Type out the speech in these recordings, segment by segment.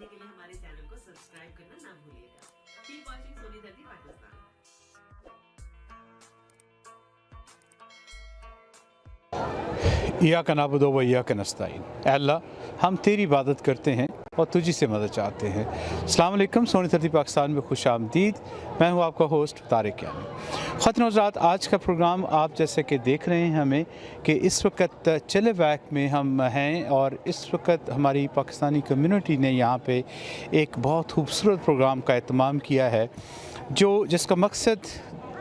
देखने के लिए हमारे चैनल को सब्सक्राइब करना ना भूलिएगा। कीप वाचिंग सोनी धरती पाकिस्तान। इय्याका नअबुदु व इय्याका नस्तईन। ऐ अल्लाह, हम तेरी इबादत करते हैं और तुझी से मदद चाहते हैं। अस्सलाम वालेकुम, सोनी धरती पाकिस्तान में खुश आमदीद। मैं हूँ आपका होस्ट तारिक यानी। ख़वातीन हज़रात, आज का प्रोग्राम आप जैसे कि देख रहे हैं हमें कि इस वक्त चिलेवैक में हम हैं और इस वक्त हमारी पाकिस्तानी कम्युनिटी ने यहाँ पे एक बहुत खूबसूरत प्रोग्राम का एहतमाम किया है जिसका मकसद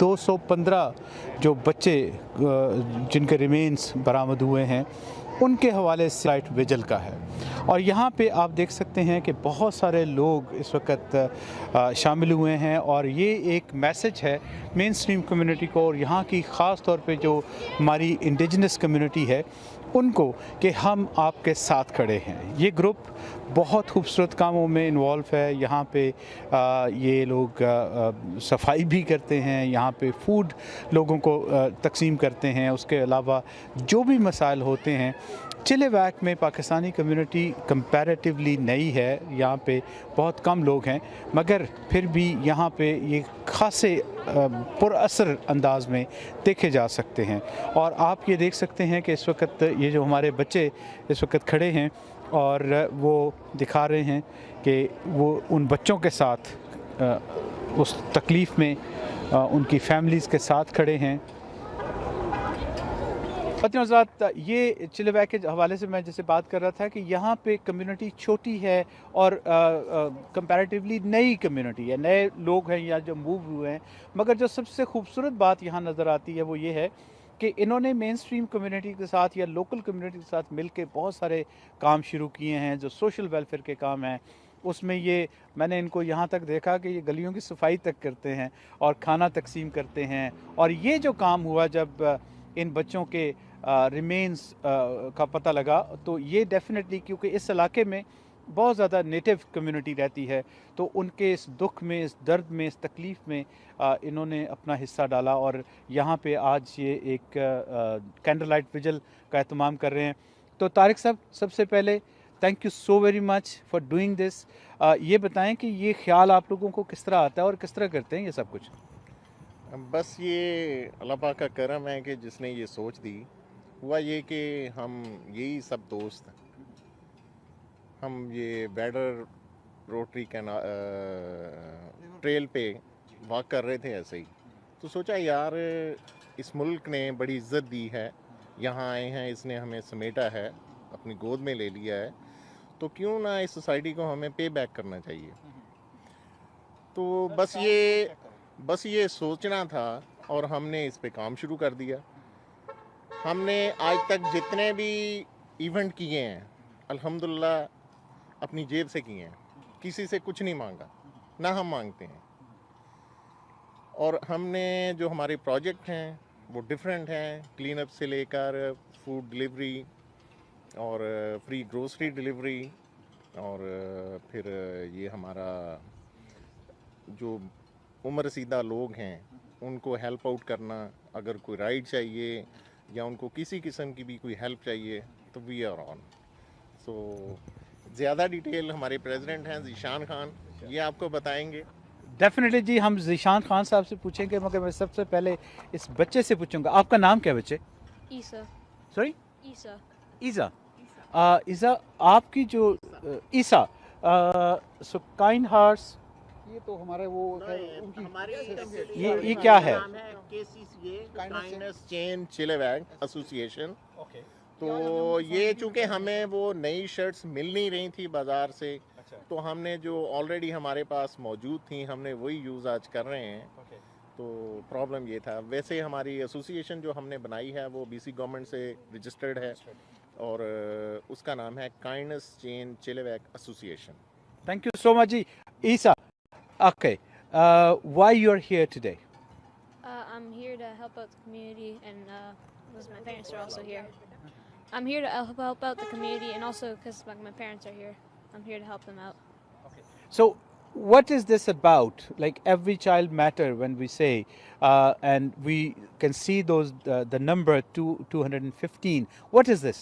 215 जो बच्चे जिनके रिमेन्स बरामद हुए हैं उनके हवाले से लाइट विजल का है। और यहाँ पे आप देख सकते हैं कि बहुत सारे लोग इस वक्त शामिल हुए हैं और ये एक मैसेज है मेन स्ट्रीम कम्युनिटी को और यहाँ की ख़ास तौर पे जो हमारी इंडिजिनस कम्युनिटी है उनको कि हम आपके साथ खड़े हैं। ये ग्रुप बहुत खूबसूरत कामों में इन्वॉल्व है। यहाँ पे ये लोग सफाई भी करते हैं, यहाँ पे फूड लोगों को तकसीम करते हैं। उसके अलावा जो भी मसाइल होते हैं, चिलेवैक में पाकिस्तानी कम्युनिटी कंपैरेटिवली नई है, यहाँ पे बहुत कम लोग हैं, मगर फिर भी यहाँ पे ये खासे पुरअसर अंदाज में देखे जा सकते हैं। और आप ये देख सकते हैं कि इस वक्त ये जो हमारे बच्चे इस वक्त खड़े हैं और वो दिखा रहे हैं कि वो उन बच्चों के साथ उस तकलीफ़ में उनकी फैमिलीज़ के साथ खड़े हैं। हज़रात, ये चिलेवैक के हवाले से मैं जैसे बात कर रहा था कि यहाँ पे कम्युनिटी छोटी है और कंपैरेटिवली नई कम्युनिटी है, नए लोग हैं या जो मूव हुए हैं, मगर जो सबसे खूबसूरत बात यहाँ नज़र आती है वो ये है कि इन्होंने मेन स्ट्रीम कम्युनिटी के साथ या लोकल कम्युनिटी के साथ मिल के बहुत सारे काम शुरू किए हैं जो सोशल वेलफेयर के काम हैं। उसमें ये मैंने इनको यहाँ तक देखा कि ये गलियों की सफाई तक करते हैं और खाना तकसीम करते हैं। और ये जो काम हुआ जब इन बच्चों के रिमेन्स का पता लगा तो ये डेफिनेटली, क्योंकि इस इलाके में बहुत ज़्यादा नेटिव कम्युनिटी रहती है, तो उनके इस दुख में, इस दर्द में, इस तकलीफ़ में इन्होंने अपना हिस्सा डाला और यहाँ पे आज ये एक कैंडल लाइट विजल का एहतमाम कर रहे हैं। तो तारिक साहब, सबसे पहले thank you so very much for doing this. ये बताएं कि ये ख्याल आप लोगों को किस तरह आता है और किस तरह करते हैं ये सब कुछ? बस ये अल्लाह पाक का करम है कि जिसने ये सोच दी। हुआ ये कि हम यही सब दोस्त हम ये बैडर रोटरी ट्रेल पे वॉक कर रहे थे ऐसे ही, तो सोचा यार इस मुल्क ने बड़ी इज़्ज़त दी है, यहाँ आए हैं, इसने हमें समेटा है, अपनी गोद में ले लिया है, तो क्यों ना इस सोसाइटी को हमें पे बैक करना चाहिए। तो बस ये सोचना था और हमने इस पे काम शुरू कर दिया। हमने आज तक जितने भी इवेंट किए हैं अल्हम्दुलिल्लाह अपनी जेब से किए हैं, किसी से कुछ नहीं मांगा, ना हम मांगते हैं। और हमने जो हमारे प्रोजेक्ट हैं वो डिफरेंट हैं, क्लीन अप से लेकर फूड डिलीवरी और फ्री ग्रोसरी डिलीवरी, और फिर ये हमारा जो उम्र रसीदा लोग हैं उनको हेल्प आउट करना, अगर कोई राइड चाहिए या उनको किसी किस्म की भी कोई हेल्प चाहिए तो वी आर ऑन। सो ज़्यादा डिटेल हमारे प्रेसिडेंट हैं ज़ीशान खान, ये आपको बताएंगे। डेफिनेटली जी, हम ज़ीशान खान साहब से पूछेंगे, मगर मैं सबसे पहले इस बच्चे से पूछूंगा, आपका नाम क्या बच्चे? ईसा। सॉरी? ईसा। ईसा। ईसा, आपकी जो ईसा सो काइंड हार्ट्स, ये तो हमारे वो उनकी ये क्या है? काइंडनेस चेन चिलेवैक एसोसिएशन। तो ये चूँकि हमें वो नई शर्ट्स मिल नहीं रही थी बाज़ार से, तो हमने जो ऑलरेडी हमारे पास मौजूद थी हमने वही यूज़ आज कर रहे हैं। तो प्रॉब्लम ये था। वैसे हमारी एसोसिएशन जो हमने बनाई है वो BC गवर्नमेंट से रजिस्टर्ड है और उसका नाम है काइंडनेस चेन चिलेवैक association. Thank you so much जी। Isa, okay, why you are here today? I'm here to help out the community, and because my parents are also here. I'm here to help out the community, and also because my parents are here. I'm here to help them out. Okay. So, what is this about? Like every child matter when we say, and we can see those the number 215. What is this?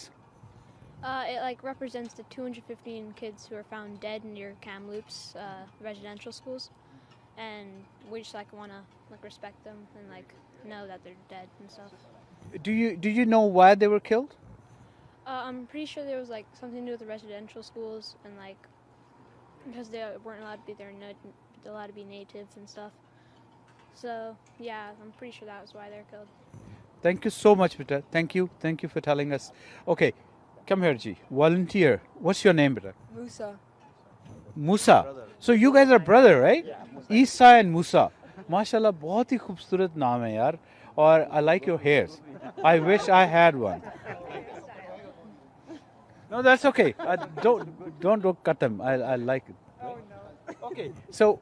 It like represents the 215 kids who are found dead near Kamloops residential schools, and we just like want to like respect them and like know that they're dead and stuff. Do you know why they were killed? I'm pretty sure there was like something to do with the residential schools and like because they weren't allowed to be there, allowed to be natives and stuff. So yeah, I'm pretty sure that was why they're killed. Thank you so much, beta. Thank you for telling us. Okay, come here, ji. Volunteer. What's your name, beta? Musa. Musa. So you guys are brother, right? Isa and Musa. MashaAllah, बहुत ही खूबसूरत नाम है यार. और I like your hairs. I wish I had one. No, that's okay. Don't cut them. I like it. Oh no. Okay. So,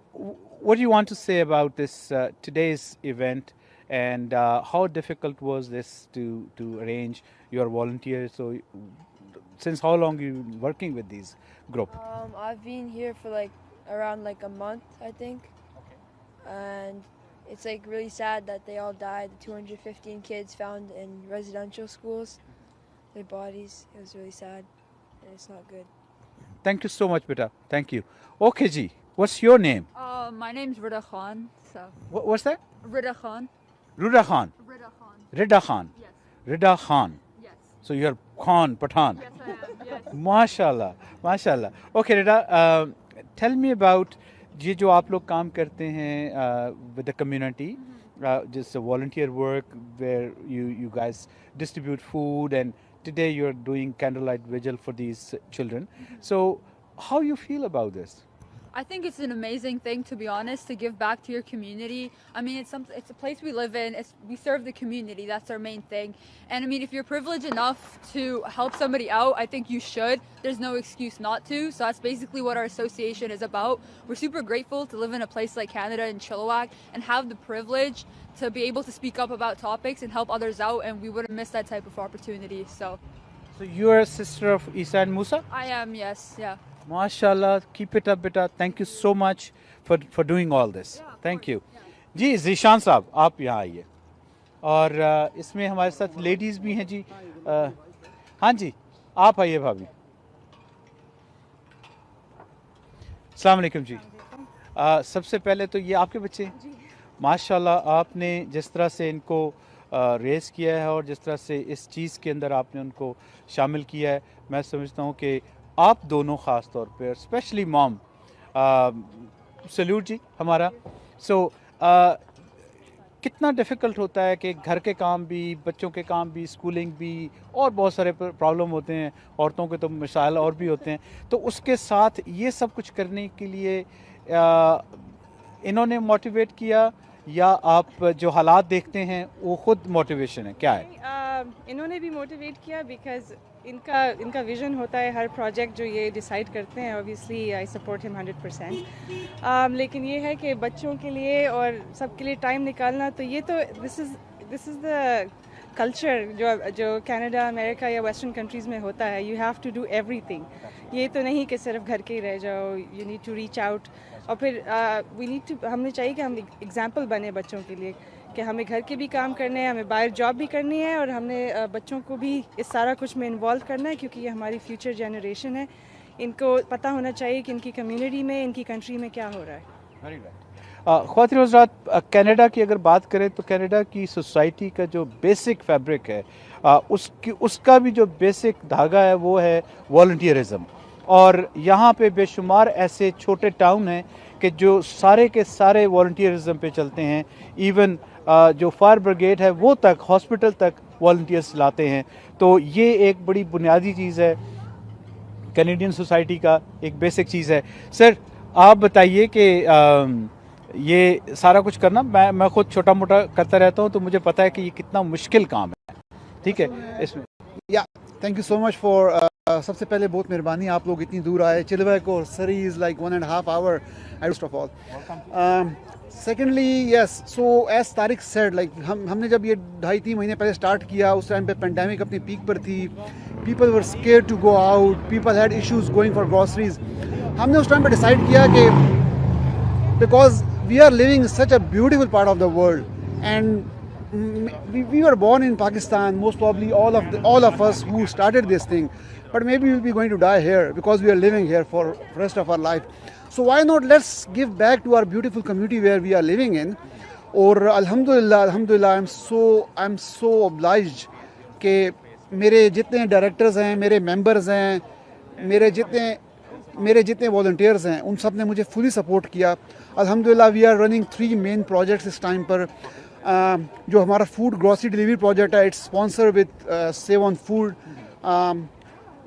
what do you want to say about this today's event, and how difficult was this to arrange your volunteers? So, since how long you been working with these group? I've been here for like around like a month, I think. And it's like really sad that they all died. The 215 kids found in residential schools, their bodies. It was really sad, and it's not good. Thank you so much, beta. Thank you. Okay, ji. What's your name? My name's Rida Khan. So What's that? Rida Khan. Ruda Khan. Rida Khan. Rida Khan. Yes. Rida Khan. Yes. So you're Khan, Pathan. Yes, I am. Yes. MashaAllah. MashaAllah. Okay, Rida, tell me about یہ جو آپ لوگ کام کرتے ہیں with the community, just a volunteer work where you guys distribute food, and today you're doing candlelight vigil for these children. So how you feel about this? I think it's an amazing thing, to be honest, to give back to your community. I mean, it's a place we live in. We serve the community. That's our main thing. And I mean, if you're privileged enough to help somebody out, I think you should. There's no excuse not to. So that's basically what our association is about. We're super grateful to live in a place like Canada and Chilliwack and have the privilege to be able to speak up about topics and help others out. And we wouldn't miss that type of opportunity. So you're a sister of Isa and Musa? I am, yes, yeah. MashaAllah, keep it up, beta. Thank you so much for doing all this. Thank you. جی ذیشان صاحب آپ یہاں آئیے, اور اس میں ہمارے ساتھ ladies بھی ہیں جی. ہاں جی آپ آئیے بھابھی. السلام علیکم جی. سب سے پہلے تو یہ آپ کے بچے ہیں. ماشاءاللہ آپ نے جس طرح سے ان کو ریز کیا ہے اور جس طرح سے اس چیز کے اندر آپ نے ان کو شامل کیا ہے, میں سمجھتا ہوں کہ آپ دونوں خاص طور پہ, اسپیشلی مام, سیلیوٹ جی ہمارا. سو کتنا ڈیفیکلٹ ہوتا ہے کہ گھر کے کام بھی, بچوں کے کام بھی, اسکولنگ بھی, اور بہت سارے پرابلم ہوتے ہیں, عورتوں کے تو مسائل اور بھی ہوتے ہیں. تو اس کے ساتھ یہ سب کچھ کرنے کے لیے انہوں نے موٹیویٹ کیا, یا آپ جو حالات دیکھتے ہیں وہ خود موٹیویشن ہے, کیا ہے؟ انہوں نے بھی موٹیویٹ کیا بیکاز ان کا ویژن ہوتا ہے ہر پروجیکٹ جو یہ ڈیسائیڈ کرتے ہیں. اوبیسلی آئی سپورٹ ہم 100%. لیکن یہ ہے کہ بچوں کے لیے اور سب کے لیے ٹائم نکالنا, تو یہ تو دس از دا کلچر جو کینیڈا, امریکہ یا ویسٹرن کنٹریز میں ہوتا ہے. یو ہیو ٹو ڈو ایوری تھنگ. یہ تو نہیں کہ صرف گھر کے ہی رہ جاؤ. You need to reach out, اور پھر وی نیڈ ٹو, ہمیں چاہیے کہ ہم ایگزامپل بنے بچوں کے لیے کہ ہمیں گھر کے بھی کام کرنے ہیں, ہمیں باہر جاب بھی کرنی ہے, اور ہم نے بچوں کو بھی اس سارا کچھ میں انوالو کرنا ہے, کیونکہ یہ ہماری فیوچر جنریشن ہے. ان کو پتہ ہونا چاہیے کہ ان کی کمیونٹی میں, ان کی کنٹری میں کیا ہو رہا ہے. خواتین حضرات, کینیڈا کی اگر بات کریں تو کینیڈا کی سوسائٹی کا جو بیسک فیبرک ہے, اس کا بھی جو بیسک دھاگا ہے وہ ہے والنٹیئرزم. اور یہاں پہ بے شمار ایسے چھوٹے ٹاؤن ہیں کہ جو سارے کے سارے والنٹیئرزم پہ چلتے ہیں. ایون جو فائر بریگیڈ ہے وہ تک, ہاسپٹل تک والنٹیئرس لاتے ہیں. تو یہ ایک بڑی بنیادی چیز ہے کینیڈین سوسائٹی کا, ایک بیسک چیز ہے. سر آپ بتائیے کہ یہ سارا کچھ کرنا, میں خود چھوٹا موٹا کرتا رہتا ہوں, تو مجھے پتہ ہے کہ یہ کتنا مشکل کام ہے. ٹھیک ہے, اس میں یا thank you so much for, سب سے پہلے بہت مہربانی, آپ لوگ اتنی دور آئے. چلویک اور سری is like 1.5 hour. First of all, secondly, yes, so as Tariq said, like ہم نے جب یہ 2.5-3 مہینے پہلے اسٹارٹ کیا, اس ٹائم پہ پینڈیمک اپنی پیک پر تھی. People were scared to go out, people had issues going for groceries. ہم نے اس ٹائم پہ ڈیسائڈ کیا کہ because we are living in such a beautiful part of the world, and we were born in Pakistan, most probably all of us who started this thing, but maybe we'll be going to die here because we are living here for the rest of our life. So why not let's give back to our beautiful community where we are living in. और अल्हम्दुलिल्लाह I'm so obliged कि मेरे जितने directors हैं, मेरे members हैं, मेरे जितने वॉलंटियर्स हैं, उन सब ने मुझे फुली सपोर्ट किया. अल्हम्दुलिल्लाह we are running 3 main projects इस टाइम पर. जो हमारा फूड ग्रॉसरी डिलीवरी प्रोजेक्ट है, it's sponsor with Save On Food.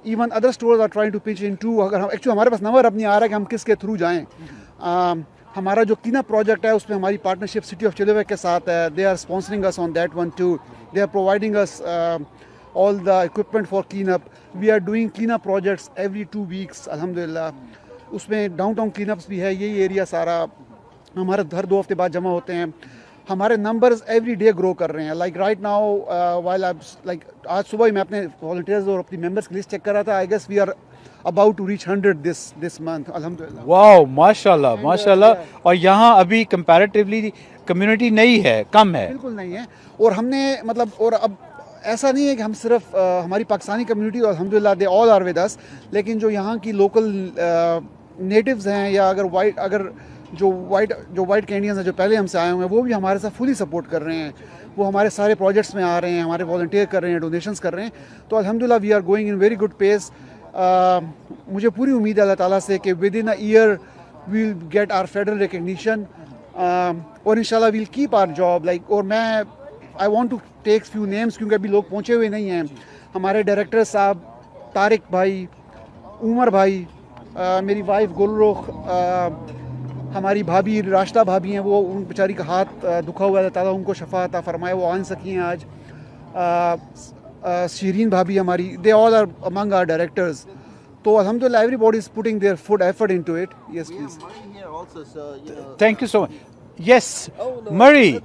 Even other stores are trying to pitch in to. अगर हम एक्चुअली हमारे पास नंबर अब नहीं आ रहा है कि हम किसके थ्रू जाएँ. हमारा जो क्लीन अप प्रोजेक्ट है उसमें हमारी पार्टनरशिप सिटी ऑफ चिलवे के साथ है. They are sponsoring us on that one too. They are providing us all the equipment for cleanup. We are doing cleanup projects every 2 weeks. अल्हम्दुलिल्लाह उसमें डाउनटाउन क्लीनअप्स भी है. यही एरिया सारा हमारे हर 2 हफ्ते बाद जमा होते हैं. हमारे नंबर्स एवरी डे ग्रो कर रहे हैं. Like right now while I like आज सुबह ही मैं अपने वॉलंटियर्स और अपनी मेंबर्स की लिस्ट चेक कर रहा था. I guess we are about to reach 100 this month. Alhamdulillah. Wow माशाल्लाह माशाल्लाह. और यहाँ अभी कंपैरेटिवली कम्युनिटी नहीं है, कम है. बिल्कुल नहीं है. और हमने मतलब और अब ऐसा नहीं है कि हम सिर्फ हमारी पाकिस्तानी कम्युनिटी और अल्हम्दुलिल्लाह they all are with us, लेकिन जो यहाँ की लोकल नेटिव्स हैं या अगर जो वाइट कैनेडियंस हैं जो पहले हमसे आए हुए हैं, वो भी हमारे साथ फुली सपोर्ट कर रहे हैं. वो हमारे सारे प्रोजेक्ट्स में आ रहे हैं, हमारे वॉलंटियर कर रहे हैं, डोनेशंस कर रहे हैं. तो अल्हम्दुलिल्लाह we are going in very good pace. मुझे पूरी उम्मीद है अल्लाह ताला से कि within a year we will get our federal recognition और इंशाल्लाह we will keep our job. Like और मैं I want to take few names क्योंकि अभी लोग पहुँचे हुए नहीं हैं. हमारे डायरेक्टर साहब तारिक भाई, उमर भाई, मेरी वाइफ गुलरुख, हमारी भाभी राशिदा भाभी हैं, वो उन बेचारी का हाथ दुखा हुआ है, अल्लाह ताला उनको शफा अता फरमाए, वो आ सकी हैं आज. शीरीन भाभी हमारी, they all are among our directors. तो अल्हम्दुलिल्लाह everybody is putting their full effort into it. Yes please. Thank you so much. Yes, Murray,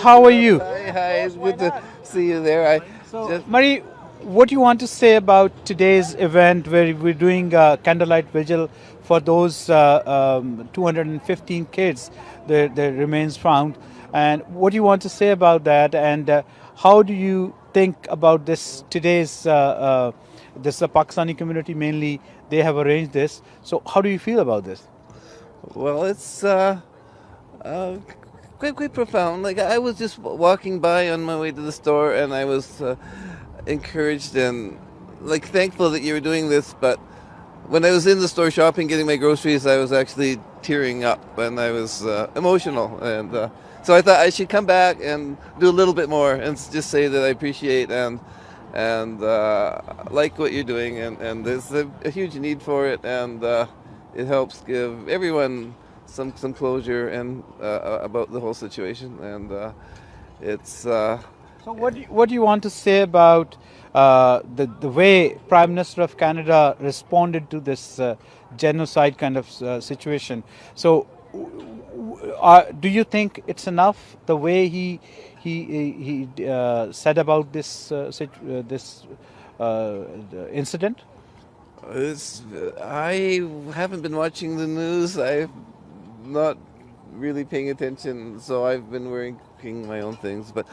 how are you? Hi, it's good to see you there. Murray, what do you want to say about today's event where we're doing a candlelight vigil for those 215 kids, their remains found, and what do you want to say about that, and how do you think about this today's this Pakistani community mainly, they have arranged this, so how do you feel about this? Well, it's quite profound. Like I was just walking by on my way to the store, and I was encouraged and like thankful that you were doing this. But when I was in the store shopping, getting my groceries, I was actually tearing up, and I was emotional. And so I thought I should come back and do a little bit more, and just say that I appreciate and like what you're doing, and there's a huge need for it, and it helps give everyone some closure and about the whole situation, and it's. So what do you want to say about the way Prime Minister of Canada responded to this genocide kind of situation? So do you think it's enough the way he said about this incident? I haven't been watching the news. I'm not really paying attention, so I've been working my own things. But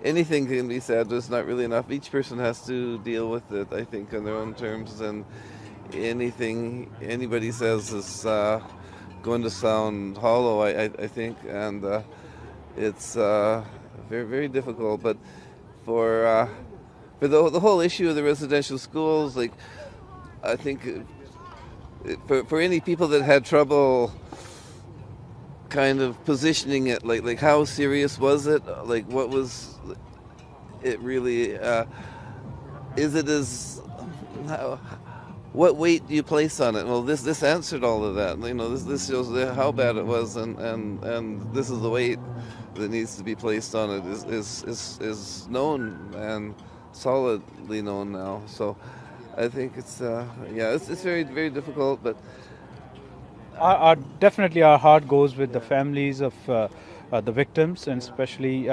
anything can be said. It's not really enough. Each person has to deal with it, I think, on their own terms. And anything anybody says is going to sound hollow, I think. And it's very, very difficult. But for the whole issue of the residential schools, like I think for any people that had trouble kind of positioning it, like how serious was it? Like what was it really? Is it as what weight do you place on it? Well, this answered all of that. You know, this shows how bad it was, and this is the weight that needs to be placed on it is known and solidly known now. So I think it's it's very, very difficult, but definitely our heart goes with the families of the victims, and especially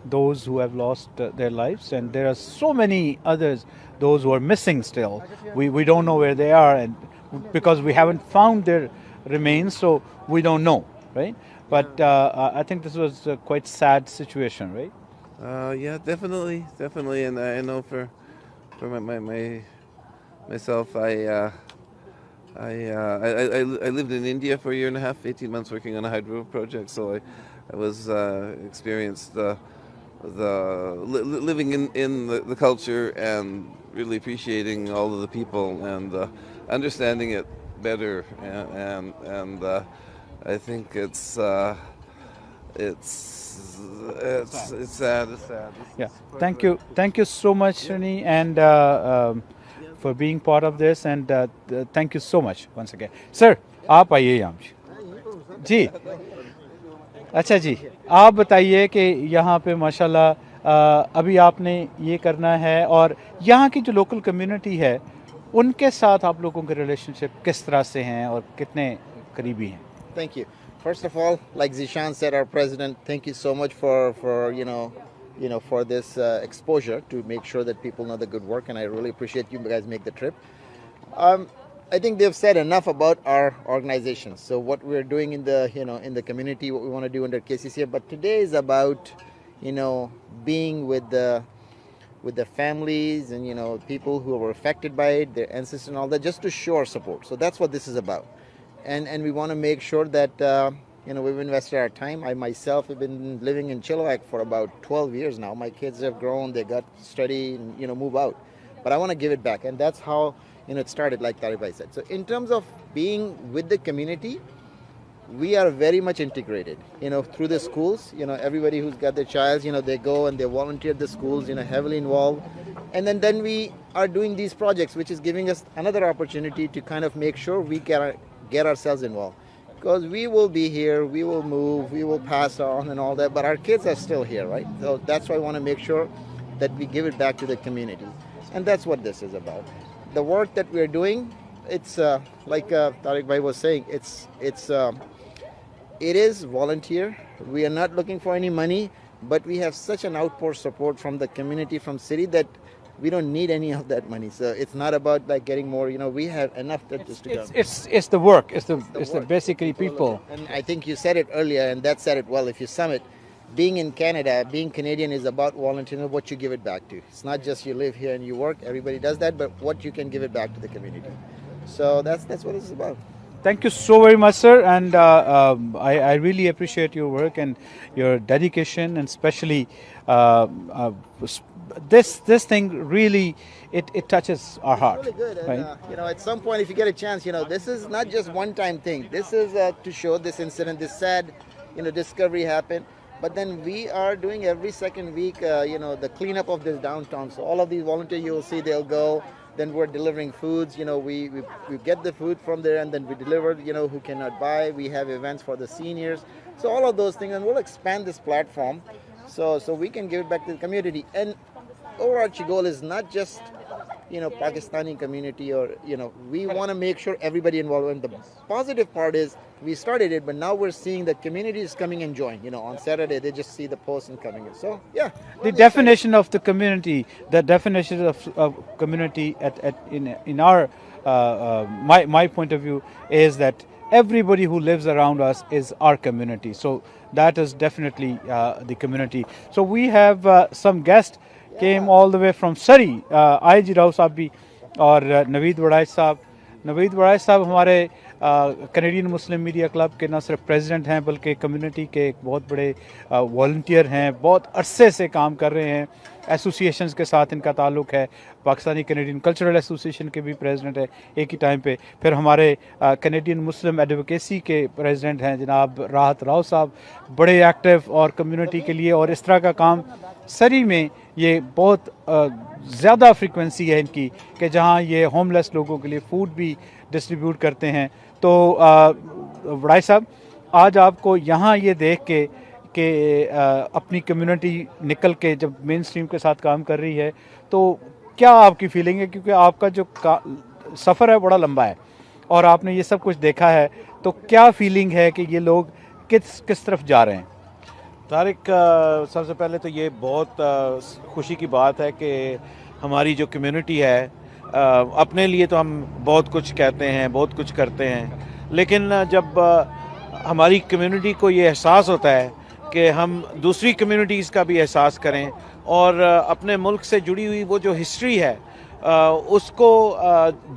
those who have lost their lives, and there are so many others, those who are missing still. We don't know where they are, and because we haven't found their remains, so we don't know, right? but I think this was a quite sad situation, right? Yeah, definitely, and I know for myself, I lived in India for a year and a half, 18 months working on a hydro project, so I was experienced living in the culture and really appreciating all of the people and understanding it better, and I think it's sad. It's sad. Yeah, thank you so much, Shani, and for being part of this, and thank you so much once again. Sir, आप आइए यहाँ जी। अच्छा जी, आप बताइए कि यहाँ पे माशाल्लाह अभी आपने ये करना है, और यहाँ की जो लोकल कम्युनिटी है उनके साथ आप लोगों के रिलेशनशिप किस तरह से हैं और कितने करीबी हैं? Thank you. First of all, like Zishan said, our president, thank you so much for for this exposure to make sure that people know the good work, and I really appreciate you guys make the trip. I think they've said enough about our organization. So what we're doing in the in the community, what we want to do under KCCA, but today is about being with the families and people who were affected by it, their ancestors and all that, just to show our support. So that's what this is about. And we want to make sure that we've invested our time. I myself have been living in Chilliwack for about 12 years now. My kids have grown, they got study and move out. But I want to give it back, and that's how it started, like Tariq Bhai said. So in terms of being with the community, we are very much integrated through the schools. Everybody who's got their child, they go and they volunteer at the schools, heavily involved. And then we are doing these projects, which is giving us another opportunity to kind of make sure we can get ourselves involved, because we will be here, we will move, we will pass on and all that, but our kids are still here, right? So that's why I want to make sure that we give it back to the community, and that's what this is about. The work that we're doing, it's like Tariq Bhai was saying, it is volunteer. We are not looking for any money, but we have such an outpour support from the community, from city, that we don't need any of that money. So it's not about like getting more. We have enough just to go. It's the work. It's the basically people. And I think you said it earlier, and that said it well. If you sum it, being in Canada, being Canadian is about volunteering, what you give it back to. It's not just you live here and you work. Everybody does that, but what you can give it back to the community. So that's what it's about. Thank you so very much, sir, and I really appreciate your work and your dedication, and especially this thing really it touches our heart. It's really good, right? and at some point, if you get a chance, this is not just one-time thing. This is to show this incident, this sad, discovery happened. But then we are doing every second week, the cleanup of this downtown. So all of these volunteers, you will see, they'll go. Then we're delivering foods. We get the food from there, and then we deliver. Who cannot buy. We have events for the seniors. So all of those things, and we'll expand this platform, so we can give it back to the community. And overarching goal is not just Pakistani community, or we want to make sure everybody involved. And the positive part is we started it, but now we're seeing the community is coming and join. On Saturday they just see the post and coming in. So yeah, the definition of the community, the definition of community in our my point of view is that everybody who lives around us is our community. So that is definitely the community. So we have some guests came all the way from Surrey, I.G. Rao साहब भी और नवीद वड़ाई साहब हमारे Canadian मुस्लिम media club के न सिर्फ president हैं बल्कि कम्युनिटी के एक बहुत बड़े वॉलंटियर हैं, बहुत अरसे से काम कर रहे हैं, एसोसिएशंस के साथ इनका ताल्लुक़ है, पाकिस्तानी कैनेडियन कल्चरल एसोसिएशन के भी प्रेसिडेंट है एक ही टाइम पे, फिर हमारे कैनेडियन मुस्लिम एडवोकेसी के प्रेसिडेंट हैं जनाब राहत राव साहब, बड़े एक्टिव और कम्युनिटी के लिए, और इस तरह का काम सरी में ये बहुत ज़्यादा फ्रीक्वेंसी है इनकी कि जहाँ ये होमलेस लोगों के लिए फूड भी डिस्ट्रीब्यूट करते हैं। तो वड़ाई साहब, आज आपको यहाँ ये देख के कि अपनी कम्युनिटी निकल के जब मेन स्ट्रीम के साथ काम कर रही है, तो क्या आपकी फीलिंग है? क्योंकि आपका जो सफ़र है बड़ा लंबा है और आपने ये सब कुछ देखा है, तो क्या फीलिंग है कि ये लोग किस तरफ जा रहे हैं? तारिक, सबसे पहले तो ये बहुत खुशी की बात है कि हमारी जो कम्युनिटी है, अपने लिए तो हम बहुत कुछ कहते हैं, बहुत कुछ करते हैं, लेकिन जब हमारी कम्युनिटी को ये एहसास होता है कि हम दूसरी कम्युनिटीज़ का भी एहसास करें और अपने मुल्क से जुड़ी हुई वो जो हिस्ट्री है उसको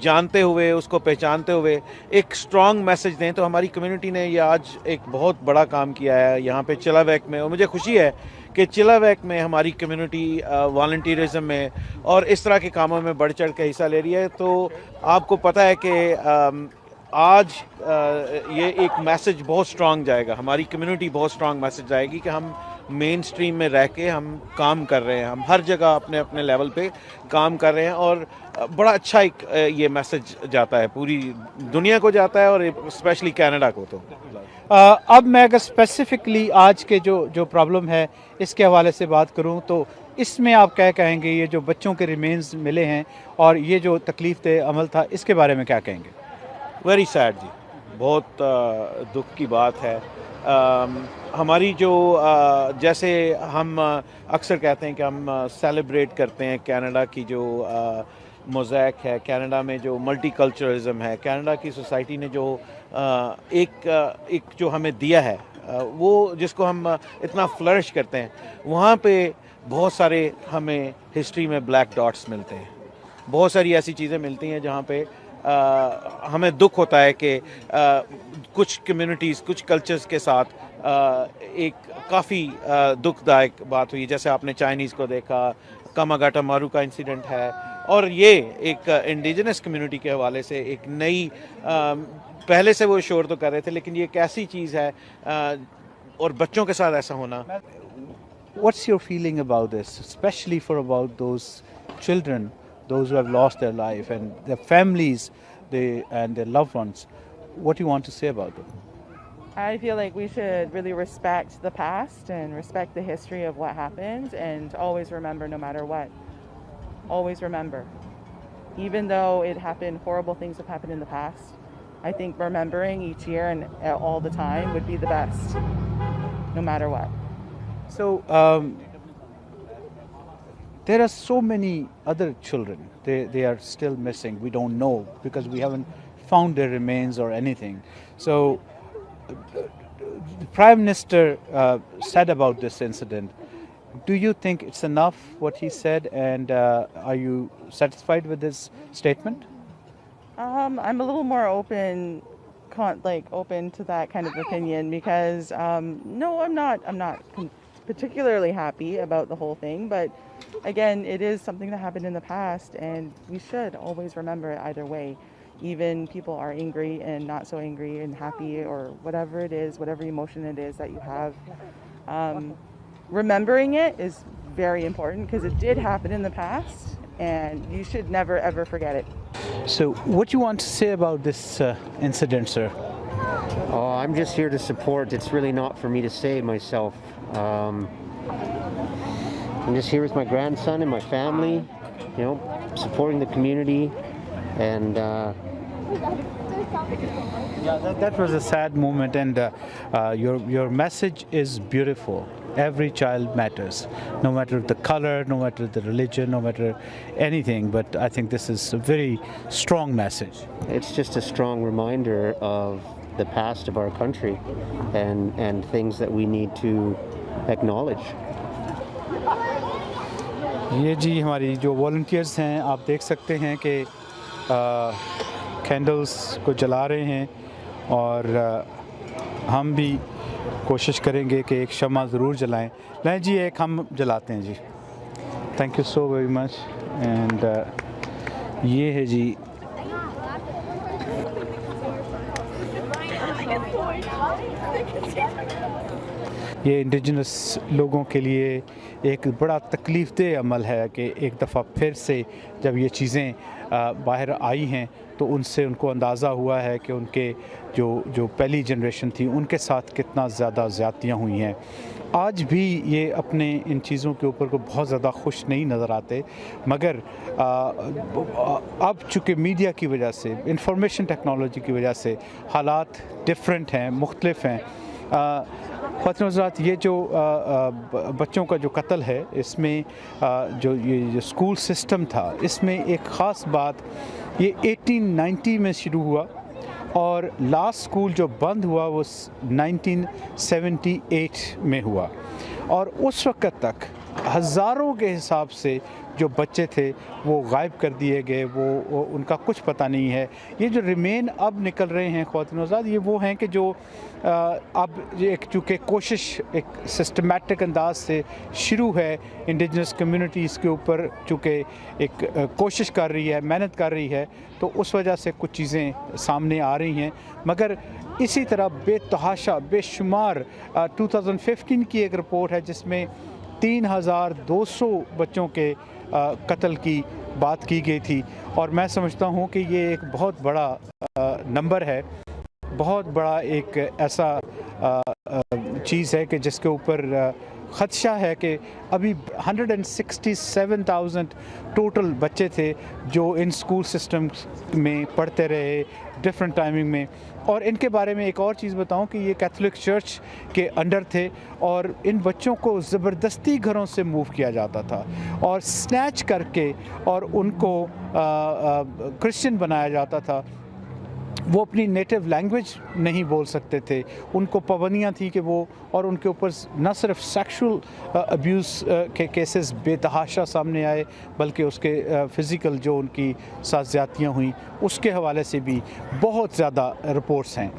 जानते हुए, उसको पहचानते हुए एक स्ट्रॉन्ग मैसेज दें। तो हमारी कम्युनिटी ने ये आज एक बहुत बड़ा काम किया है यहाँ पे चिलावैक में, और मुझे खुशी है कि चिलावैक में हमारी कम्युनिटी वॉलंटियरिज्म में और इस तरह के कामों में बढ़ चढ़ के हिस्सा ले रही है। तो आपको पता है कि आज ये एक मैसेज बहुत स्ट्रॉन्ग जाएगा, हमारी कम्युनिटी बहुत स्ट्रॉन्ग मैसेज जाएगी कि हम मेन स्ट्रीम में रह के हम काम कर रहे हैं, हम हर जगह अपने अपने लेवल पे काम कर रहे हैं, और बड़ा अच्छा एक ये मैसेज जाता है, पूरी दुनिया को जाता है और स्पेशली कनाडा को। तो अब मैं अगर स्पेसिफिकली आज के जो प्रॉब्लम है इसके हवाले से बात करूं तो इसमें आप क्या कहेंगे, ये जो बच्चों के रिमेन्स मिले हैं और ये जो तकलीफ दे अमल था, इसके बारे में क्या कहेंगे? वेरी सैड जी, बहुत दुख की बात है। हमारी जो जैसे हम अक्सर कहते हैं कि हम सेलिब्रेट करते हैं कनाडा की जो मोज़ैक है, कनाडा में जो मल्टीकल्चरलिज्म है, कनाडा की सोसाइटी ने जो एक जो हमें दिया है, वो जिसको हम इतना फ्लरिश करते हैं, वहाँ पे बहुत सारे हमें हिस्ट्री में ब्लैक डॉट्स मिलते हैं। बहुत सारी ऐसी चीज़ें मिलती हैं जहाँ पे हमें दुख होता है कि कुछ कम्युनिटीज़, कुछ कल्चर्स के साथ एक काफ़ी दुखदायक बात हुई। जैसे आपने चाइनीज़ को देखा, कामागाटा मारू का इंसिडेंट है, और ये एक इंडिजिनस कम्युनिटी के हवाले से एक नई पहले से वो शोर तो कर रहे थे, लेकिन ये एक ऐसी चीज़ है और बच्चों के साथ ऐसा होना। What's your feeling about this, especially for about those children, those who have lost their life and their families, and their loved ones? What do you want to say about them? I feel like we should really respect the past and respect the history of what happened, and always remember no matter what. Always remember. Even though it happened, horrible things have happened in the past, I think remembering each year and all the time would be the best, no matter what. So, there are so many other children. They are still missing. We don't know because we haven't found their remains or anything. So, the Prime Minister said about this incident. Do you think it's enough what he said, and are you satisfied with his statement? I'm a little more open to that kind of opinion because no, I'm not particularly happy about the whole thing, but again, it is something that happened in the past, and we should always remember it either way. Even people are angry and not so angry and happy, or whatever it is, whatever emotion it is that you have. Remembering it is very important because it did happen in the past, and you should never ever forget it. So, what do you want to say about this incident, sir? Oh, I'm just here to support. It's really not for me to say myself. I'm just here with my grandson and my family, supporting the community, and yeah, that was a sad moment, and your message is beautiful. Every child matters, no matter the color, no matter the religion, no matter anything, but I think this is a very strong message. It's just a strong reminder of the past of our country and things that we need to acknowledge. ये जी हमारी जो volunteers हैं, आप देख सकते हैं कि candles को जला रहे हैं, और हम भी कोशिश करेंगे कि एक शम्मा ज़रूर जलाएं। नहीं जी, एक हम जलाते हैं जी। Thank you so very much. And ये है जी ये इंडिजिनस लोगों के लिए एक बड़ा तकलीफ़ दे अमल है कि एक दफ़ा फिर से जब ये चीज़ें बाहर आई हैं तो उनसे उनको अंदाज़ा हुआ है कि उनके जो पहली जनरेशन थी उनके साथ कितना ज़्यादा ज़्यादतियाँ हुई हैं। आज भी ये अपने इन चीज़ों के ऊपर को बहुत ज़्यादा खुश नहीं नज़र आते, मगर अब चूँकि मीडिया की वजह से, इंफॉर्मेशन टेक्नोलॉजी की वजह से हालात डिफरेंट हैं, मुख्तलिफ हैं। ख़वातीन हज़रात, ये जो बच्चों का जो कत्ल है, इसमें जो स्कूल सिस्टम था, इसमें एक ख़ास बात ये 1890 में शुरू हुआ اور لاسٹ اسکول جو بند ہوا وہ 1978 میں ہوا، اور اس وقت تک ہزاروں کے حساب سے جو بچے تھے وہ غائب کر دیے گئے، وہ ان کا کچھ پتہ نہیں ہے۔ یہ جو ریمین اب نکل رہے ہیں خواتین آزاد، یہ وہ ہیں کہ جو اب ایک چونکہ کوشش ایک سسٹمیٹک انداز سے شروع ہے، انڈیجنس کمیونٹیز کے اوپر چونکہ ایک کوشش کر رہی ہے، محنت کر رہی ہے، تو اس وجہ سے کچھ چیزیں سامنے آ رہی ہیں، مگر اسی طرح بے تحاشا بے شمار 2015 کی ایک رپورٹ ہے جس میں 3200 بچوں کے قتل کی بات کی گئی تھی، اور میں سمجھتا ہوں کہ یہ ایک بہت بڑا نمبر ہے، بہت بڑا ایک ایسا چیز ہے کہ جس کے اوپر خدشہ ہے کہ ابھی 167,000 ٹوٹل بچے تھے جو ان اسکول سسٹم میں پڑھتے رہے ڈفرینٹ ٹائمنگ میں۔ اور ان کے بارے میں ایک اور چیز بتاؤں کہ یہ کیتھولک چرچ کے انڈر تھے، اور ان بچوں کو زبردستی گھروں سے موو کیا جاتا تھا اور سنیچ کر کے اور ان کو کرسچن بنایا جاتا تھا۔ وہ اپنی نیٹو لینگویج نہیں بول سکتے تھے، ان کو پابندیاں تھیں کہ وہ، اور ان کے اوپر نہ صرف سیکشول ابیوز کے کیسز بے تحاشا سامنے آئے، بلکہ اس کے فزیکل جو ان کی ساتھ زیادتیاں ہوئیں اس کے حوالے سے بھی بہت زیادہ رپورٹس ہیں۔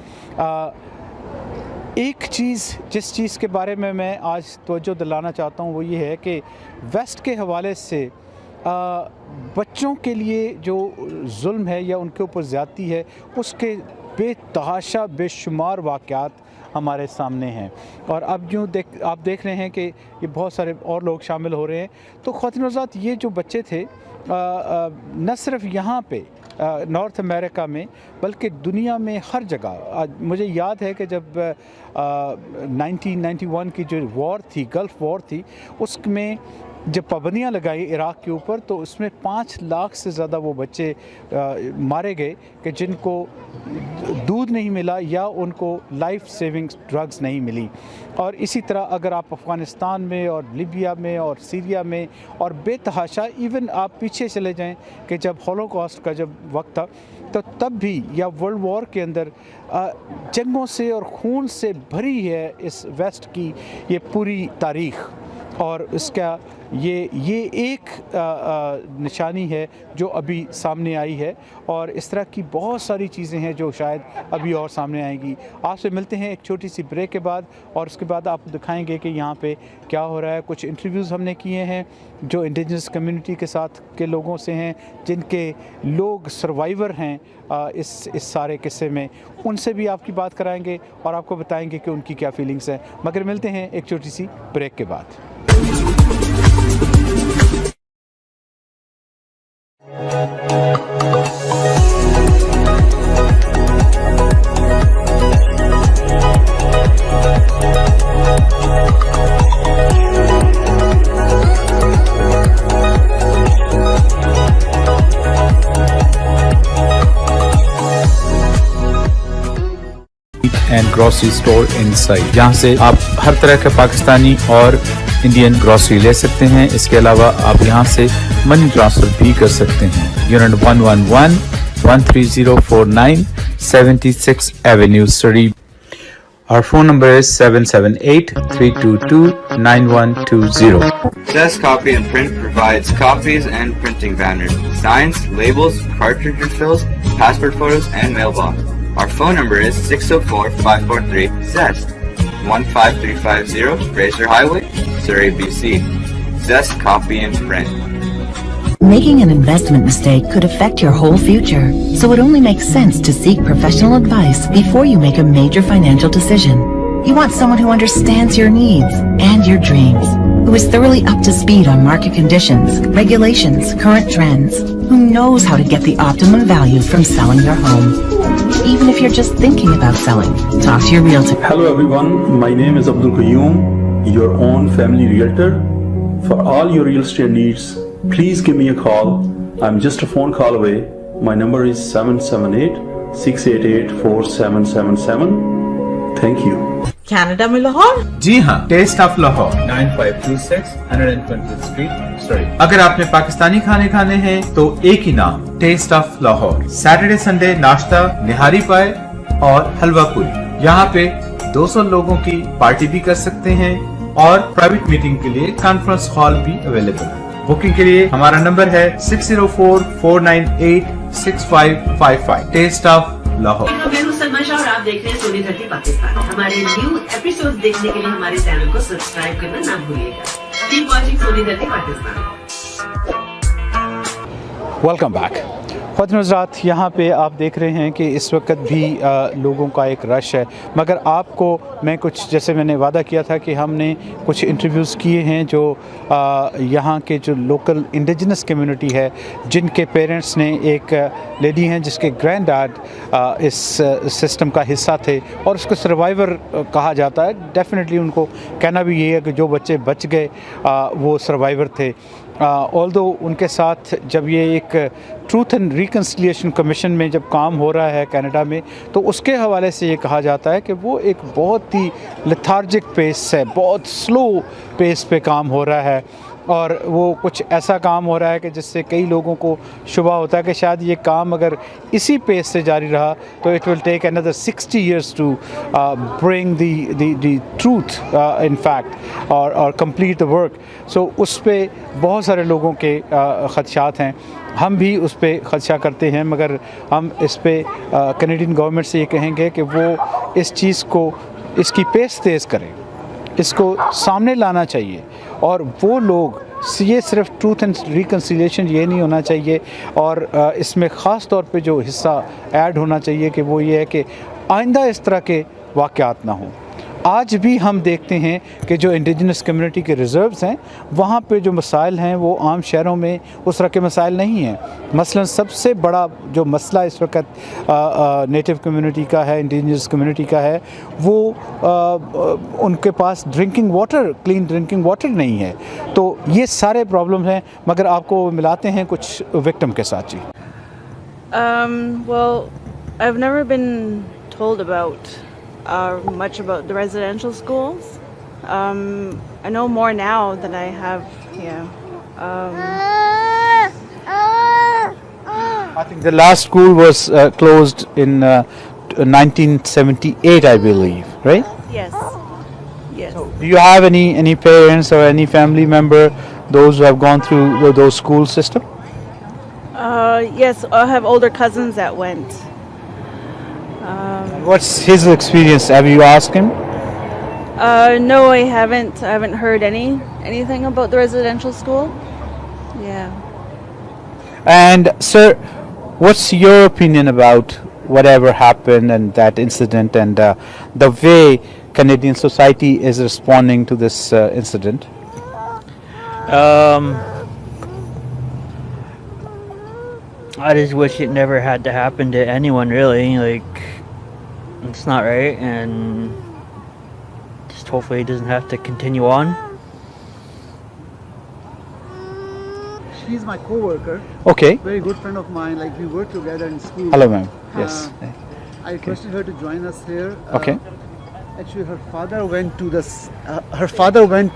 ایک چیز جس چیز کے بارے میں آج توجہ دلانا چاہتا ہوں وہ یہ ہے کہ ویسٹ کے حوالے سے بچوں کے لیے جو ظلم ہے یا ان کے اوپر زیادتی ہے اس کے بے تحاشا بے شمار واقعات ہمارے سامنے ہیں، اور اب جو آپ دیکھ رہے ہیں کہ یہ بہت سارے اور لوگ شامل ہو رہے ہیں۔ تو خواتین حضرات، یہ جو بچے تھے نہ صرف یہاں پہ نارتھ امریکہ میں بلکہ دنیا میں ہر جگہ، مجھے یاد ہے کہ جب 1991 کی جو وار تھی، گلف وار تھی، اس میں جب پابندیاں لگائی عراق کے اوپر تو اس میں 5 لاکھ سے زیادہ وہ بچے مارے گئے کہ جن کو دودھ نہیں ملا یا ان کو لائف سیونگ ڈرگز نہیں ملی۔ اور اسی طرح اگر آپ افغانستان میں اور لیبیا میں اور سیریا میں اور بے تحاشا ایون آپ پیچھے چلے جائیں کہ جب ہولوکاسٹ کا جب وقت تھا تو تب بھی، یا ورلڈ وار کے اندر جنگوں سے اور خون سے بھری ہے اس ویسٹ کی یہ پوری تاریخ، اور اس کا یہ ایک نشانی ہے جو ابھی سامنے آئی ہے، اور اس طرح کی بہت ساری چیزیں ہیں جو شاید ابھی اور سامنے آئیں گی۔ آپ سے ملتے ہیں ایک چھوٹی سی بریک کے بعد، اور اس کے بعد آپ دکھائیں گے کہ یہاں پہ کیا ہو رہا ہے۔ کچھ انٹرویوز ہم نے کیے ہیں جو انڈیجنس کمیونٹی کے ساتھ کے لوگوں سے ہیں، جن کے لوگ سروائیور ہیں اس سارے قصے میں، ان سے بھی آپ کی بات کرائیں گے اور آپ کو بتائیں گے کہ ان کی کیا فیلنگس ہیں۔ مگر ملتے ہیں ایک چھوٹی سی بریک کے بعد۔ اینڈ گروسری اسٹور انسائڈ، جہاں سے آپ ہر طرح کے پاکستانی اور انڈین گروسری لے سکتے ہیں۔ اس کے علاوہ آپ یہاں سے منی ٹرانسفر بھی کر سکتے ہیں۔ Unit 111 13049 76 avenue Sri. Our phone number is 778-322-9120. Zest Copy and Print provides copies and printing banners, signs, labels, cartridge refills, passport photos, and mailbox. Our phone number is 604-543-ZEST, 15350 Fraser Highway, Surrey, BC. Zest Copy and Print. Making an investment mistake could affect your whole future, so it only makes sense to seek professional advice before you make a major financial decision. You want someone who understands your needs and your dreams, who is thoroughly up to speed on market conditions, regulations, current trends, who knows how to get the optimum value from selling your home. Even if you're just thinking about selling, talk to your realtor. Hello everyone, my name is Abdul Qayyum, your own family realtor. For all your real estate needs, please give me a call. I'm just a phone call away. My number is 778-688-4777. Thank you. Canada में लाहौर? जी हाँ, taste of Lahore 9526 120th street sorry. अगर आपने पाकिस्तानी खाने खाने हैं तो एक ही नाम, taste of Lahore. Saturday Sunday नाश्ता, निहारी पाए और हलवा पूरी। यहाँ पे 200 लोगों की पार्टी भी कर सकते हैं और प्राइवेट मीटिंग के लिए कॉन्फ्रेंस हॉल भी अवेलेबल है। बुकिंग के लिए हमारा नंबर है 6044986555। Taste of Lahore. मैं हूं सलमा शाह और आप देख रहे हैं सोनी धरती पाकिस्तान। हमारे न्यू एपिसोड देखने के लिए हमारे चैनल को सब्सक्राइब करना ना भूलिएगा। कीप वॉचिंग सोनी धरती पाकिस्तान। Welcome back. ख़ुद हज़रात, यहाँ पे आप देख रहे हैं कि इस वक्त भी लोगों का एक रश है, मगर आपको मैं कुछ, जैसे मैंने वादा किया था कि हमने कुछ इंटरव्यूज़ किए हैं जो यहाँ के जो लोकल इंडिजिनस कम्युनिटी है, जिनके पेरेंट्स ने, एक लेडी हैं जिसके ग्रैंड डैड इस सिस्टम का हिस्सा थे और उसको सर्वाइवर कहा जाता है। डेफिनेटली उनको कहना भी ये है कि जो बच्चे बच गए वो सर्वाइवर थे। ऑल्दो उनके साथ जब ये एक ट्रूथ एंड रिकन्सिलिएशन कमीशन में जब काम हो रहा है कनाडा में, तो उसके हवाले से ये कहा जाता है कि वो एक बहुत ही लेथार्जिक पेस है, बहुत स्लो पेस पे काम हो रहा है और वो कुछ ऐसा काम हो रहा है कि जिससे कई लोगों को शुबा होता है कि शायद ये काम अगर इसी पेस से जारी रहा तो it will take another 60 years to bring the truth in fact और कंप्लीट द वर्क। सो उस पे बहुत सारे लोगों के ख़दशात हैं, हम भी उस पे ख़दशा करते हैं, मगर हम इस पे कैनेडियन गवर्नमेंट से ये कहेंगे कि वो इस चीज़ को, इसकी पेस तेज़ करें, इसको सामने लाना चाहिए। और वो लोग, ये सिर्फ ट्रूथ एंड रिकन्सिलिएशन ये नहीं होना चाहिए, और इसमें ख़ास तौर पे जो हिस्सा ऐड होना चाहिए कि वो ये है कि आइंदा इस तरह के वाक़यात ना हों। आज भी हम देखते हैं कि जो इंडिजिनस कम्युनिटी के रिज़र्व्स हैं, वहाँ पे जो मसाइल हैं वो आम शहरों में उस तरह के मसाइल नहीं हैं। मसलन सबसे बड़ा जो मसला इस वक्त नेटिव कम्युनिटी का है, इंडिजिनस कम्युनिटी का है, वो उनके पास drinking water, clean drinking water नहीं है। तो ये सारे प्रॉब्लम हैं, मगर आपको मिलाते हैं कुछ विक्टिम के साथ। जी well, I've never been told about much about the residential schools. I know more now than I have. I think the last school was closed in 1978, I believe, right? Yes. Yes. So, do you have any parents or any family member, those who have gone through those school system? Yes, I have older cousins that went. What's his experience? Have you asked him? No, I haven't. I haven't heard anything about the residential school. Yeah. And sir, what's your opinion about whatever happened and that incident and the way Canadian society is responding to this incident? I just wish it never had to happen to anyone, really. Like, it's not right, and just hopefully it doesn't have to continue on. She's my co-worker. Okay. Very good friend of mine. Like, we work together in school. Hello, ma'am. Yes. I requested her to join us here. Okay. Actually, her father went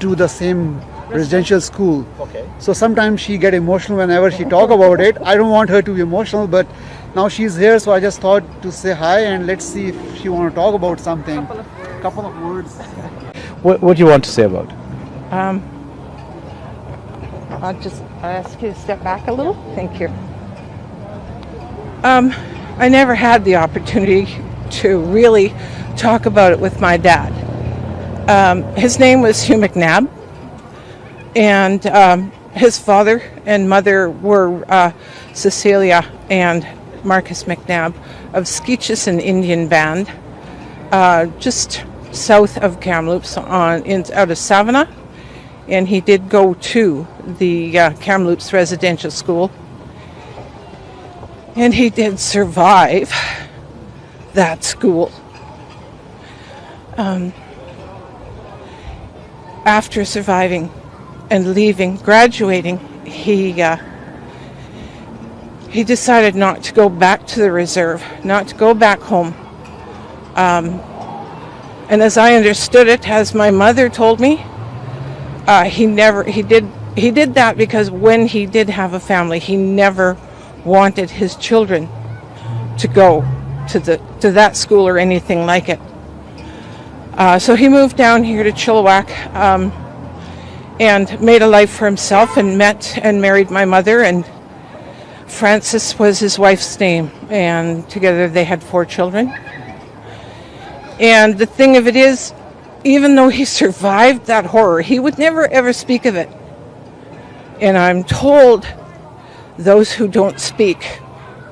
to the same residential school. Okay. So sometimes she get emotional whenever she talk about it. I don't want her to be emotional, but now she's here, so I just thought to say hi and let's see if she want to talk about something. Couple of words. What do you want to say about it? I'll just ask you to step back a little. Thank you. I never had the opportunity to really talk about it with my dad. His name was Hugh McNabb, and his father and mother were Cecilia and Marcus McNabb of Skeetchison Indian Band, just south of Kamloops out of Savannah, and he did go to the Kamloops Residential School, and he did survive that school. After surviving and leaving, graduating, he decided not to go back to the reserve, not to go back home. And as I understood it, as my mother told me, he did that because when he did have a family, he never wanted his children to go to that school or anything like it. So he moved down here to Chilliwack and made a life for himself and met and married my mother, and Frances was his wife's name, and together they had 4 children. And the thing of it is, even though he survived that horror, he would never ever speak of it. And I'm told those who don't speak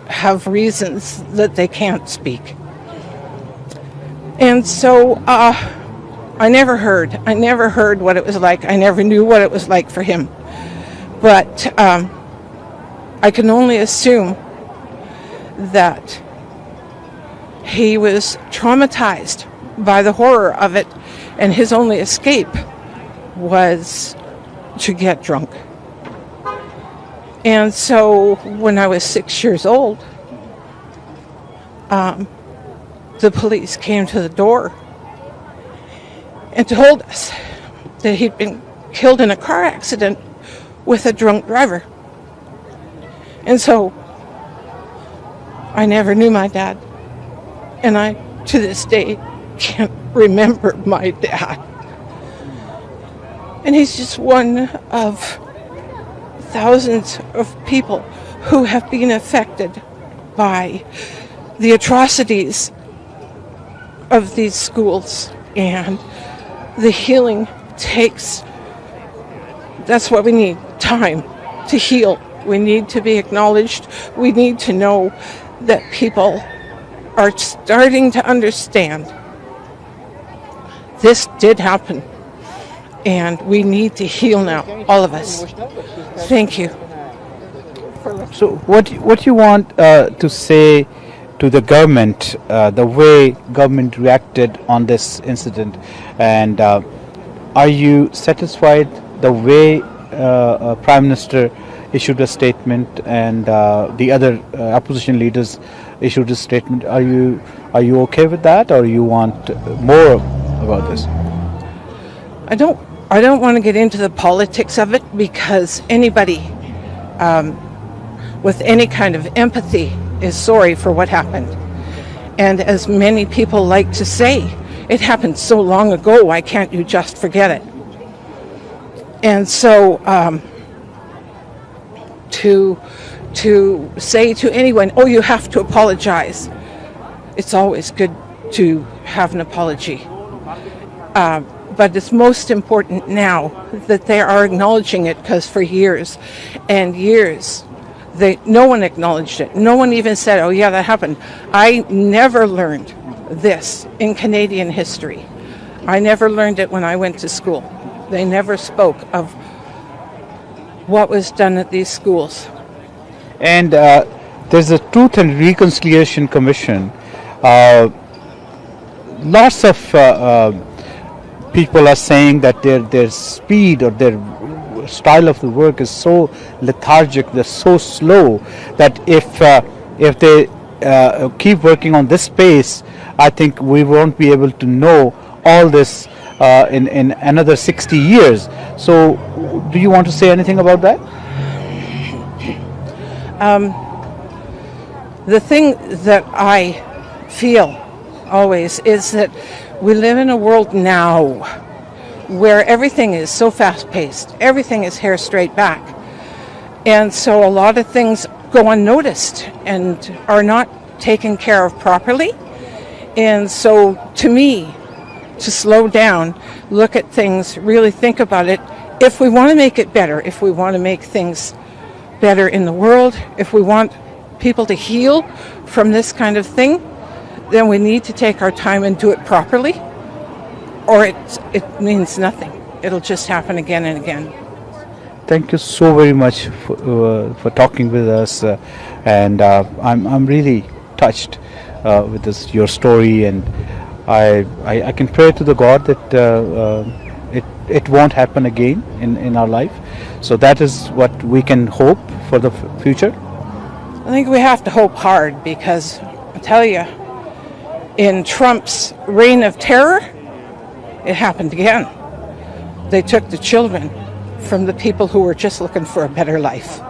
have reasons that they can't speak. And so I never heard what it was like. I never knew what it was like for him. But I can only assume that he was traumatized by the horror of it, and his only escape was to get drunk. And so when I was 6 years old, the police came to the door and told us that he'd been killed in a car accident with a drunk driver. And so I never knew my dad. And I, to this day, can't remember my dad. And he's just one of thousands of people who have been affected by the atrocities of these schools. And the healing takes, that's what we need, time to heal. We need to be acknowledged. We need to know that people are starting to understand this did happen, and we need to heal now, all of us. Thank you. So what you want to say to the government, the way government reacted on this incident, and are you satisfied the way Prime Minister issued a statement and the other opposition leaders issued a statement? Are you okay with that, or you want more about this? I don't want to get into the politics of it, because anybody with any kind of empathy is sorry for what happened. And as many people like to say, it happened so long ago, why can't you just forget it? And so to say to anyone, oh, you have to apologize, it's always good to have an apology. But it's most important now that they are acknowledging it, because for years and years, no one acknowledged it. No one even said, oh yeah, that happened. I never learned this in Canadian history. I never learned it when I went to school. They never spoke of what was done at these schools. And there's a Truth and Reconciliation Commission. Lots of people are saying that their speed or their style of the work is so lethargic, they're so slow, that if they keep working on this pace, I think we won't be able to know all this in another 60 years. So do you want to say anything about that? The thing that I feel always is that we live in a world now where everything is so fast-paced, everything is hair straight back, and so a lot of things go unnoticed and are not taken care of properly. And so to me, to slow down, look at things, really think about it. If we want to make it better, if we want to make things better in the world, if we want people to heal from this kind of thing, then we need to take our time and do it properly, or it means nothing. It'll just happen again and again. Thank you so very much for talking with us, and I'm really touched with your story, and I can pray to the God that it won't happen again in our life. So that is what we can hope for the future. I think we have to hope hard, because I tell you, in Trump's reign of terror, it happened again. They took the children from the people who were just looking for a better life.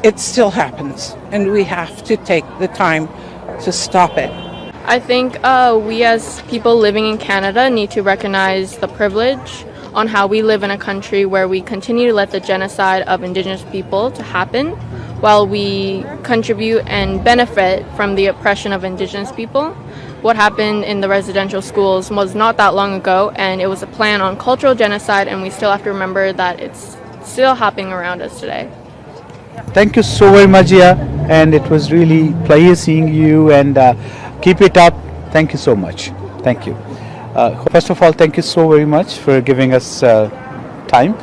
It still happens, and we have to take the time to stop it. I think we as people living in Canada need to recognize the privilege on how we live in a country where we continue to let the genocide of Indigenous people to happen while we contribute and benefit from the oppression of Indigenous people. What happened in the residential schools was not that long ago, and it was a plan on cultural genocide, and we still have to remember that it's still happening around us today. Thank you so very much, Jia, and it was really pleasure seeing you, and keep it up. Thank you so much. Thank you. First of all, thank you so very much for giving us time.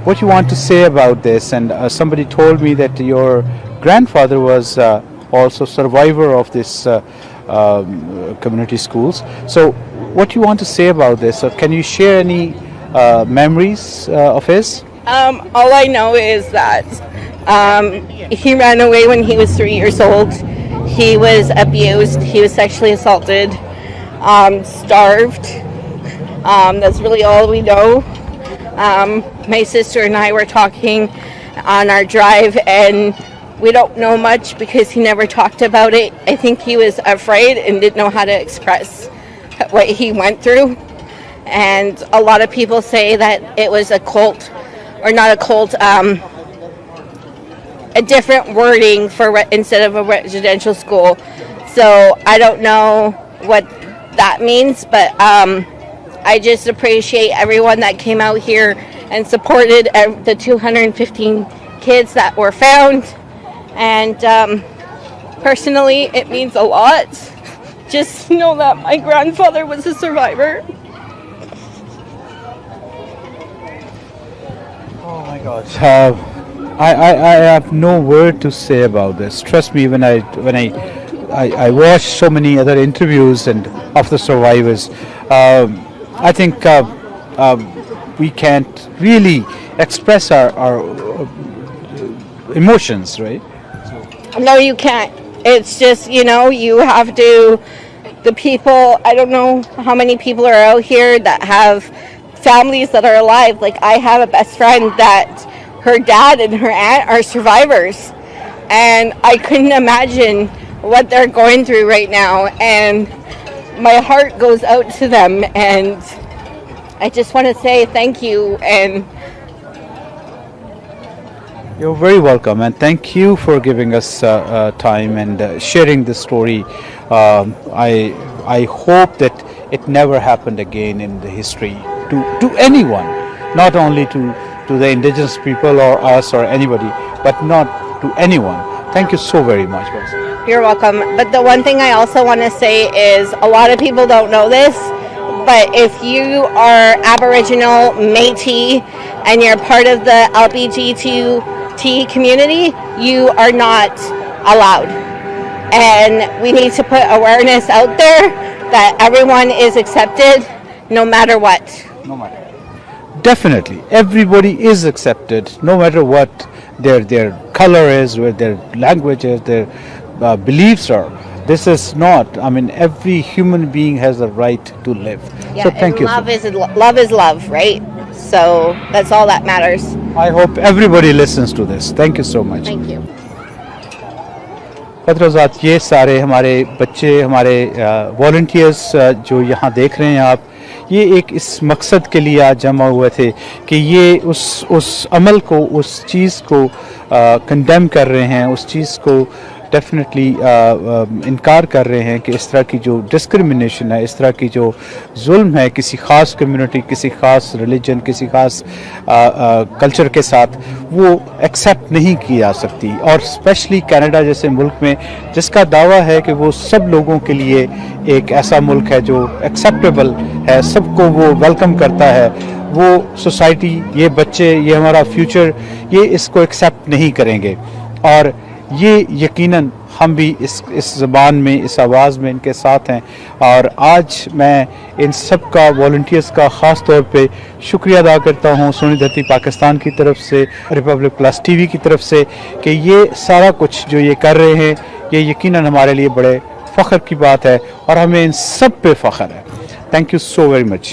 What you want to say about this? And somebody told me that your grandfather was also survivor of this community schools. So what you want to say about this? Or can you share any memories of his? All I know is that he ran away when he was 3 years old. He was abused. He was sexually assaulted, starved. That's really all we know. My sister and I were talking on our drive, and we don't know much because he never talked about it. I think he was afraid and didn't know how to express what he went through. And a lot of people say that it was a cult, or not a cult, a different wording for instead of a residential school. So I don't know what that means, but I just appreciate everyone that came out here and supported the 215 kids that were found. And personally, it means a lot. Just know that my grandfather was a survivor. Oh my God. I have no word to say about this. Trust me, when I watched so many other interviews and of the survivors, I think we can't really express our emotions, right? No, you can't. It's just, you have to, the people, I don't know how many people are out here that have families that are alive. Like, I have a best friend that her dad and her aunt are survivors, and I couldn't imagine what they're going through right now, and my heart goes out to them, and I just want to say thank you. And you're very welcome, and thank you for giving us time and sharing this story. I hope that it never happened again in the history to anyone, not only to the indigenous people or us or anybody, but not to anyone. Thank you so very much. You're welcome. But the one thing I also want to say is, a lot of people don't know this, but if you are Aboriginal, Métis, and you're part of the LGBT community, you are not allowed. And we need to put awareness out there that everyone is accepted no matter what. No matter. Definitely, everybody is accepted, no matter what their color is, what their language is, their beliefs are. This is not. I mean, every human being has the right to live. Yeah, so thank you. Love is love, right? So that's all that matters. I hope everybody listens to this. Thank you so much. Thank you. खतरोजात ये सारे हमारे बच्चे, हमारे volunteers जो यहाँ देख रहे हैं आप, ये एक इस मकसद के लिए आज जमा हुए थे कि ये उस अमल को, उस चीज़ को कंडेम कर रहे हैं, उस चीज़ को डेफिनेटली इनकार कर रहे हैं कि इस तरह की जो डिस्क्रिमिनेशन है, इस तरह की जो जुल्म है किसी ख़ास कम्युनिटी, किसी ख़ास रिलीजन, किसी ख़ास कल्चर के साथ, वो एक्सेप्ट नहीं की जा सकती। और स्पेशली कनाडा जैसे मुल्क में जिसका दावा है कि वो सब लोगों के लिए एक ऐसा मुल्क है जो एक्सेप्टेबल है, सबको वो वेलकम करता है, वो सोसाइटी, ये बच्चे, ये हमारा फ्यूचर, ये इसको एक्सेप्ट नहीं करेंगे। और ये यकीनन हम भी इस ज़बान में, इस आवाज़ में इनके साथ हैं। और आज मैं इन सब का, वॉलंटियर्स का ख़ास तौर पे शुक्रिया अदा करता हूँ सोनी धरती पाकिस्तान की तरफ से, रिपब्लिक प्लस टीवी की तरफ से, कि ये सारा कुछ जो ये कर रहे हैं, ये यकीनन हमारे लिए बड़े फ़ख्र की बात है और हमें इन सब पे फ़ख्र है। Thank you so very much.